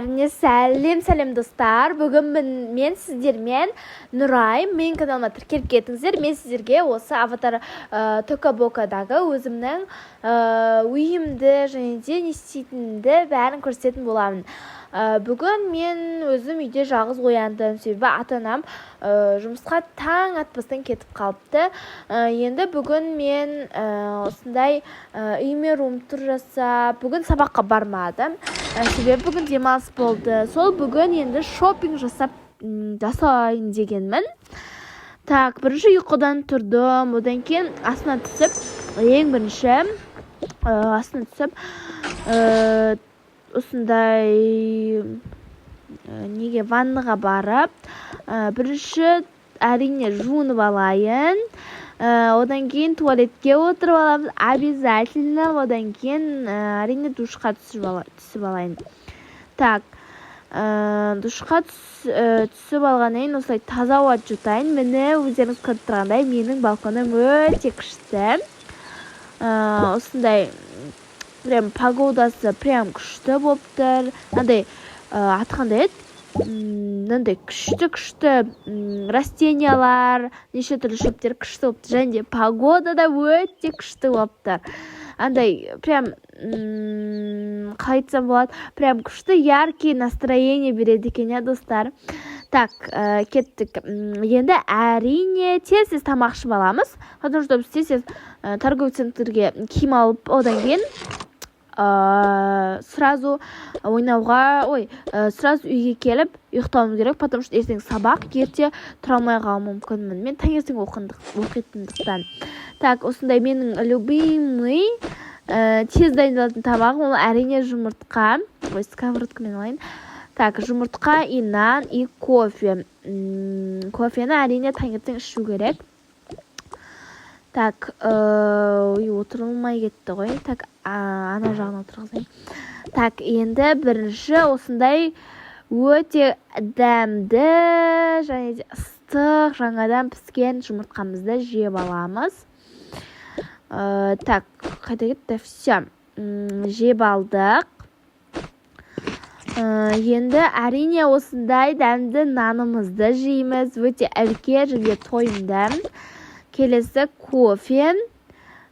бәріне сәлем достар. Бүгін мен сіздермен Нұрай, мен каналыма тіркеліп кетіңіздер. Мен сіздерге осы аватар Токабокадағы өзімнің үйімді және де не істейтінімді бәрін көрсететін боламын. Бүгін мен өзім үйде жалғыз ояндым, себебі ата-анам жұмысқа таң атпастан кетіп қалыпты. Енді бүгін мен осындай үйіме рум-тур жасап, бүгін сабаққа бармадым, себебі бүгін демалыс болды. Сол бүгін енді шопинг жасайын дегенмін. Так, бірінші ұйқыдан тұрдым, одан кейін астына түсіп, ең бірінші астына түсіп, осындай неге ваннаға барып, бірінші әрине жуынып алайын, одан кейін туалетке отырып аламыз, обязательно, одан кейін әрине душқа түсіп алайын. Так, душқа түсіп алғаннан кейін осылай таза ауа жұтайын. Міне өздеріңіз көріп тұрғандай менің балконым өте күшті. Осындай прям погодасы прям күшті болып тұр. Андай аты қандай еді? Мынандай күшті растениялар, неше түрлі шөптер күшті болып тұр. Және де погода да өте күшті болып тұр. Андай прям қалай айтсам болады, прям күшті яркий настроение береді екен, достар. Так, кеттік. Енді әрине тез тамақ ішіп аламыз. Потому что біз тез торговый центрге киім алып, одан кейін сразу сразу үйге келіп ұйықтауым керек, потому что ертең сабақ, ерте тұра алмай қалуым мүмкінмін. Мен таңертең оқитындықтан. Так, осындай менің любимый тез дайындалатын тамағым, ол әрине жұмыртқа. Сковородкамен алайын. Так, жұмыртқа, и нан, и кофе. Кофені әрине таңертең ішу керек. Так, отырылмай кетті ғой. Так, ана жағына отырғызайын. Так, енді бірінші осындай өте дәмді және де ыстық жаңадан піскен жұмыртқамызды жеп аламыз. Так, қайда кетті? Все, жеп алдық. Енді әрине осындай дәмді нанымызды жейміз. Өте үлкен және тойымды. Келесі кофе.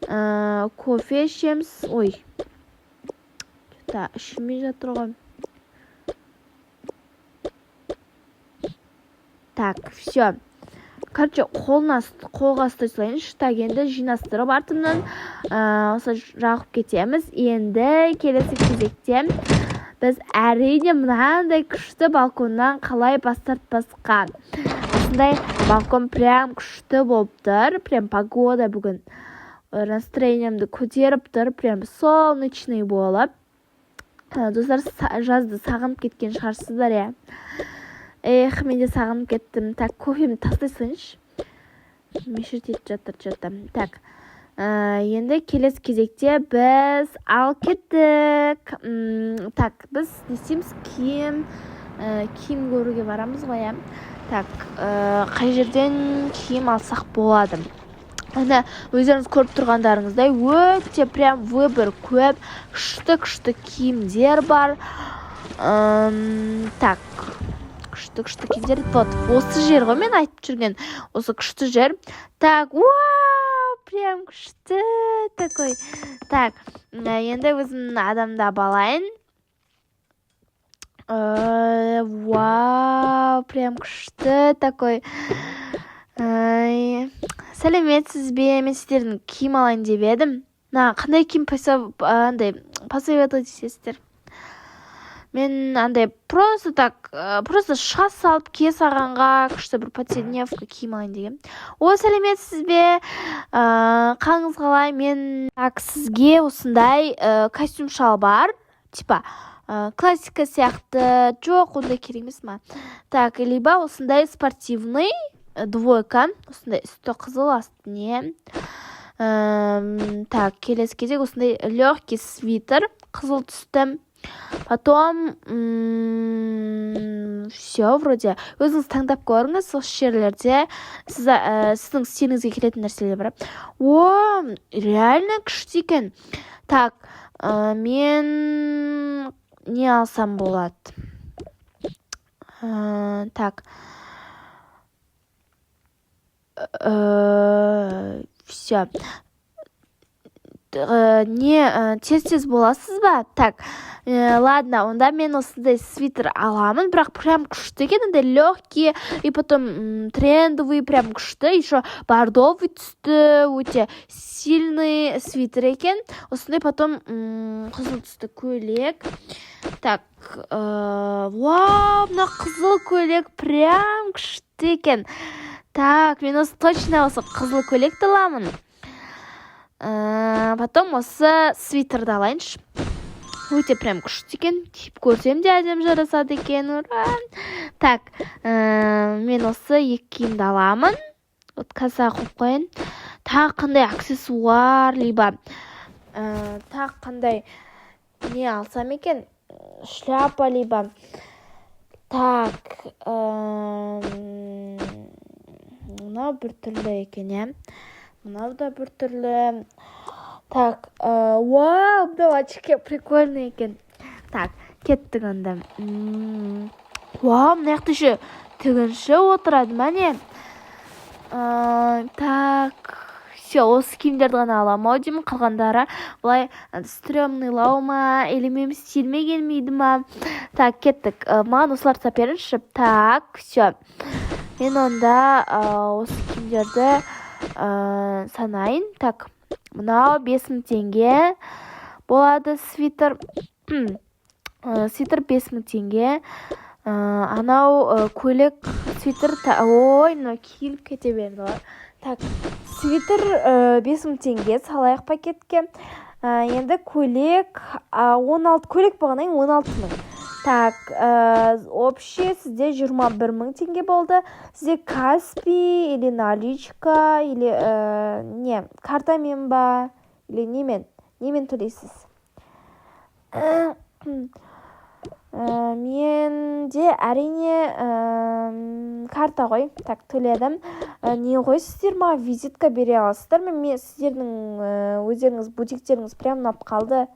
Кофе ішеміз. Ой. Ішімей жатыр ғой. Так, все. Короче, қолға ұстай салайыншы. Так, енді жинастырып артымнан осы жағып кетеміз. Енді келесі кезекте біз әрине мынандай күшті балконнан қалай бас тартпасқа. Осындай балкон прям күшті болып тұр. Прям погода бүгін настроениемді көтеріп тұр. Прям солнечный болып. Достар, жазды сағынып кеткен шығарсыздар, я. Мен де сағынып кеттім. Так, кофемді тастай салайыншы. Мешірт етіп жатыр. Так, енді келесі кезекте біз ал кеттік. Так, біз не істейміз? Киім көруге барамыз ғой. Так, қай жерден киім алсақ болады? Ана өздеріңіз көріп тұрғандарыңыздай өте прям выбор көп, күшті киімдер бар. Так, күшті киімдер. Вот, осы жер ғой мен айтып жүрген. Осы күшті жер. Так, вау, прям күшті такой. Так, енді өзімнің адамда балайын. Вау, прям күшті такой. Сәлеметсіз бе, мен сіздердің киім алайын деп едім. Қандай киім посоветовать етесіздер? Мен просто шаш салып кие сағанға күшті бір повседневка киім алайын деген. Сәлеметсіз бе, қаңыз қалай? Мен сізге осындай костюм шалбар, типа классика сияқты, жоқ, ондай керек емес ма? Так, либо осындай спортивный двойка, осындай үсті қызыл, асты не. Так, келесі кезек осындай легкий свитер, қызыл түсті. Потом все, вроде өзіңіз таңдап көріңіз, осы жерлерде сіздің стиліңізге келетін нәрселер бар. Реально күшті екен. Так, мен не алсам болады? Так. Все. Не тез боласыз ба? Так, ладно, онда мен осындай свитер аламын, бірақ прям күшті екен, андай легкий, и потом трендовый, прям күшті, еще бордовый түсті, өте сильный свитер екен. Осындай потом қызыл түсті көйлек. Так, вау, мына қызыл көйлек прям күшті екен. Так, мен осы точно осы қызыл көйлекті аламын. Потом осы свитерді алайыншы. Өте прям күшті екен. Киіп көрсем де әдемі жарасады екен. Ура! Так, мен осы екі киімді аламын. Вот каса қойып қояйын. Тағы қандай аксессуар, либо тағы қандай не алсам екен? Шляпа, либо так, мынау бір түрлі екен, иә. Мынау да бір түрлі. Так, вау, мынау очки прикольный екен. Так, кеттік онда. Вау, мына жақта еще тігінші отырады, мәне. Так, все, осы киімдерді ғана аламау деймін. Қалғандары былай стрёмныйлау ма, или менің стиліме келмейді ма. Так, кеттік. Маған осылар саперінші. Так, все. Мен онда осы киімдерді санайын. Так, мынау 5000 теңге болады свитер. Свитер 5000 теңге. Анау көйлек свитер, ой, мынау киіліп кете берді. Так, свитер 5000 теңге салайық пакетке. Енді көйлек 16 көйлек болғаннан 16 000. Так, общий сізде 21 000 теңге болды. Сізде Каспи или наличка, или не, картамен ба, или немен төлейсіз? Менде әрине карта ғой. Так, төледім. Не ғой, сіздер маған визитка бере аласыздар. Мен сіздердің өздеріңіз бутиктеріңіз прям ұнап қалды.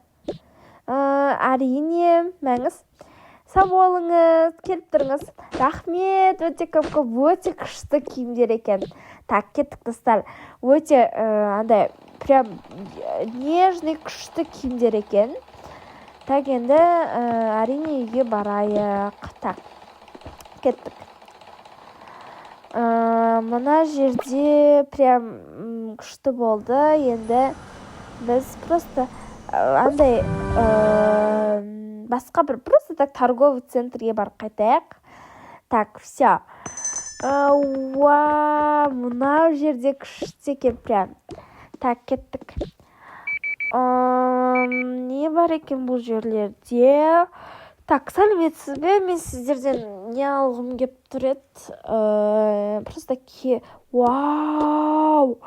Әрине, мәңіз. Сау болыңыз, келіп тұрыңыз. Рахмет, өте көп өте күшті киімдер екен. Так, кеттік достар. Өте андай прям нежный күшті киімдер екен. Так, енді әрине үйге барайық. Так, кеттік. Мына жерде прям күшті болды. Енді біз просто андай басқа бір просто так торговый центрге барып қайтайық. Так, все. Мынау жерде күшті екен прям. Так, кеттік. Не бар екен бұл жерлерде? Так, сәлеметсіз бе? Мен сіздерден не алғым кеп тұр еді? Просто вау!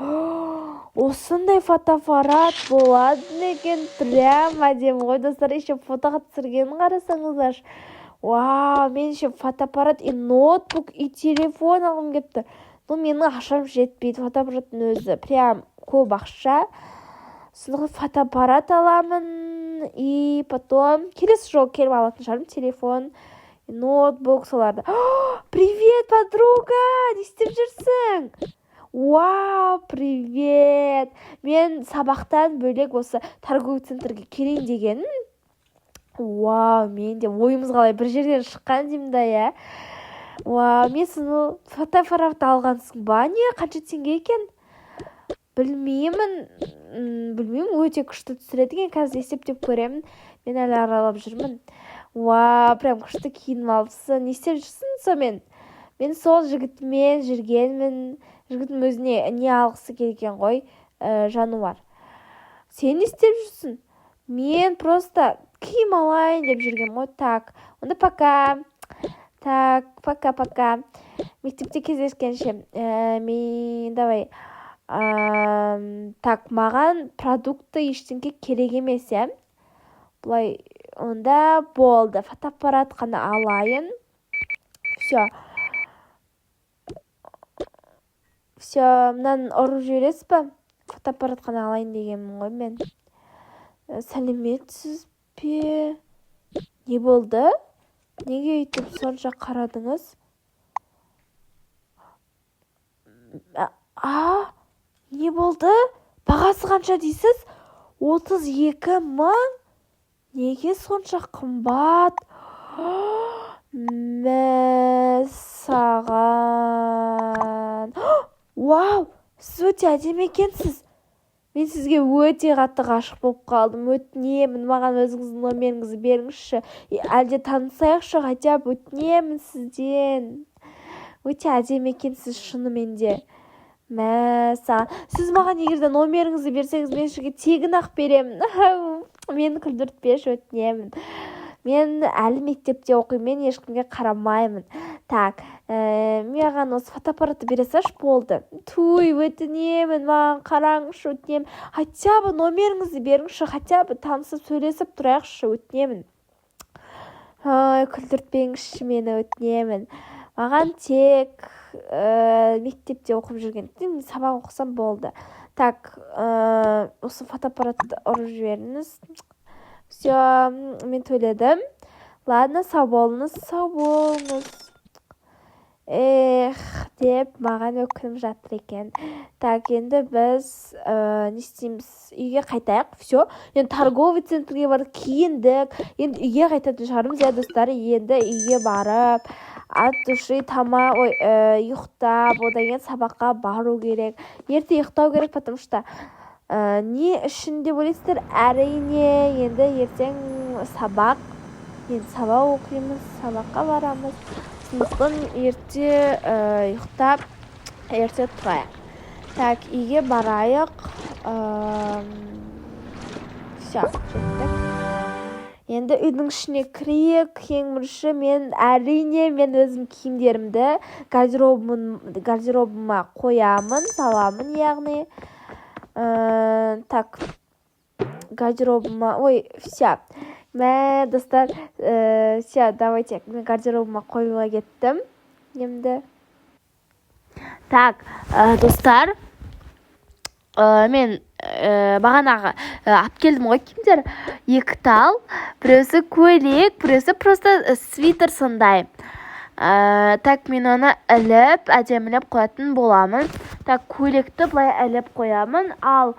Осындай фотоаппарат болады екен. Прям әдемі ғой, достар. Еще фотоға түсіргенін қарасаңыздар. Вау, мен еще фотоаппарат и ноутбук и телефон алғым кепті. Но менің ақшам жетпейді. Фотоаппараттың өзі прям көп ақша. Сосын фотоаппарат аламын. И потом келесі жол келіп алатын шығармын. Телефон, ноутбук соларды. Привет, подруга! Не істеп жүрсің? Вау, привет! Мен сабақтан бөлек осы торговый центрге келейін деген. Вау, мен де ойымыз қалай бір жерден шыққан деймін да, я. Вау, мен сені фотоаппарат алғансың ба? Не, қанша теңге екен? Білмеймін, өте күшті түсіреді екен. Қазір есептеп көремін. Мен әлі аралап жүрмін. Вау, прям күшті киініп алыпсың. Не істеп жүрсің сонымен? Мен сол жігітмен жүргенмін. Жігітім өзіне не алғысы келген ғой, жануар. Сен не істеп жүрсің? Мен просто киім алайын деп жүрген ғой. Так, онда пока. Так, пока. Мектепте кездескенше. Давай. Так, маған продукты ештеңке керек емес, иә? Бұлай, онда болды. Фотоаппарат қана алайын. Все, мынаны ұрып жібересіз ба? Фотоаппарат қана алайын дегенмін ғой мен. Сәлеметсіз бе? Не болды? Неге өйтіп сонша қарадыңыз? Не болды? Бағасы қанша дейсіз? 32.000? Неге сонша қымбат? Саған. Вау, сіз өте әдемі екенсіз. Мен сізге өте қатты ғашық болып қалдым. Өтінемін, маған өзіңіздің номеріңізді беріңізші. Әлде танысайықшы, хотя бы өтінемін сізден. Өте әдемі екенсіз шынымен де. Саған. Сіз маған егерде номеріңізді берсеңіз, мен сізге тегін ақ беремін. Мені күлдіртпеші, өтінемін. Мен әлі мектепте оқимын, мен ешкімге қарамаймын. Так, маған осы фотоаппаратты бере салшы, болды. Туй, өтінемін, маған қараңызшы, өтінемін. Хотя бы номеріңізді беріңізші, хотя бы танысып сөйлесіп тұрайықшы, өтінемін. Күлдіртпеңізші мені, өтінемін. Маған тек мектепте оқып жүргендіктен сабақ оқысам болды. Так, осы фотоаппаратты ұрып жіберіңіз. Все, мен төледім. Ладно, сау болыңыз, сау болыңыз. Деп маған өкініп жатыр екен. Так, енді біз не істейміз? Үйге қайтайық. Все, енді торговый центрге барып киіндік. Енді үйге қайтатын шығармыз, достар. Енді үйге барып от души ұйықтап, одан кейін сабаққа бару керек. Ерте ұйықтау керек, потому что не үшін деп ойлайсыздар? Әрине, енді ертең сабақ. Енді сабақ оқимыз, сабаққа барамыз. Сондықтан ерте ұйықтап, ерте тұрайық. Так, үйге барайық. Все, жеттік. Енді үйдің ішіне кірейік. Ең бірінші мен өзім киімдерімді гардеробыма қоямын, саламын, яғни. Так, гардеробыма, все. Достар, все, давайте, мен гардеробыма қойыла кеттім. Немді. Так, достар, мен бағанағы алып келдім ғой киімдер. 2 тал, біреусі көйлек, біреусі просто свитер сондай. Так, мен оны іліп, әдемілеп қоятын боламын. Так, көйлекті былай іліп қоямын, ал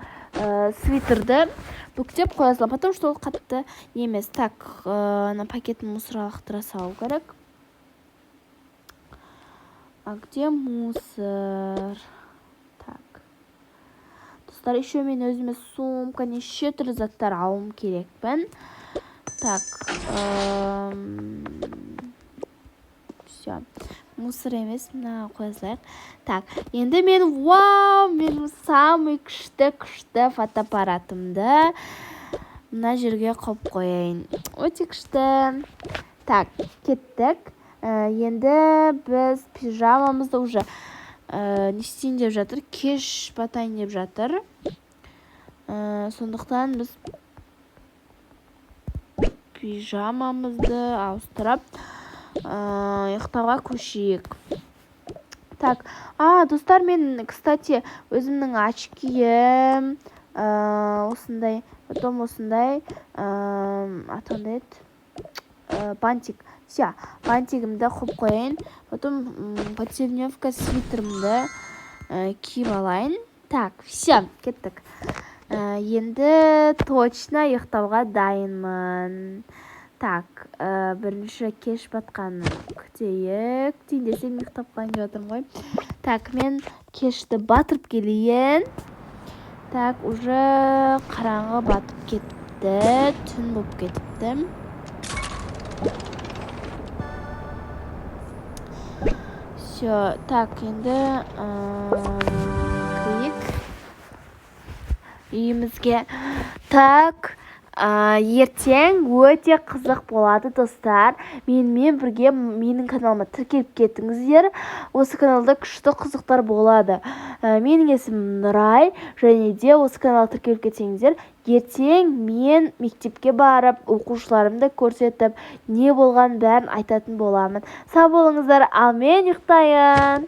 свитерді бүктеп қоя саламын, потому что ол қатты емес. Так, пакетін мусорға лақтыра салу керек. А где мусор? Так. Достар, еще мен өзіме сумка, неше түрлі заттар алуым керекпін. Так. Все. Мусор емес, мына қоя салайық. Так, енді мен самый күшті фотоаппаратымды мына жерге қойып қояйын. Өте күшті. Так, кеттік. Енді біз пижамамызды уже не істейін деп жатыр? Кеш батайын деп жатыр. Сондықтан біз пижамамызды ауыстырып ұйықтауға көшейік. Так, достар, мен, кстати, өзімнің очкиім осындай, потом осындай атандай бантик. Все, бантигімді қойып қояйын. Потом подсевневка свитерімді киіп алайын. Так, все, кеттік. Енді точно ұйықтауға дайынмын. Так, бірінші кеш батқанын күтейік. Теңдесем ұйықтап қалайын деп жатырмын ғой. Так, мен кешті батырып келейін. Так, уже қараңғы батып кетті. Түн болып кетіпті. Все, так, енді кірейік үйімізге. Так, ертең өте қызық болады, достар. Менімен бірге менің каналыма тіркеліп кеттіңіздер. Осы каналда күшті қызықтар болады. Менің есімім Нұрай, және де осы каналға тіркеліп кетсеңіздер, ертең мен мектепке барып, оқушыларымды көрсетіп, не болған бәрін айтатын боламын. Сау болыңыздар, ал мен ұйықтайын.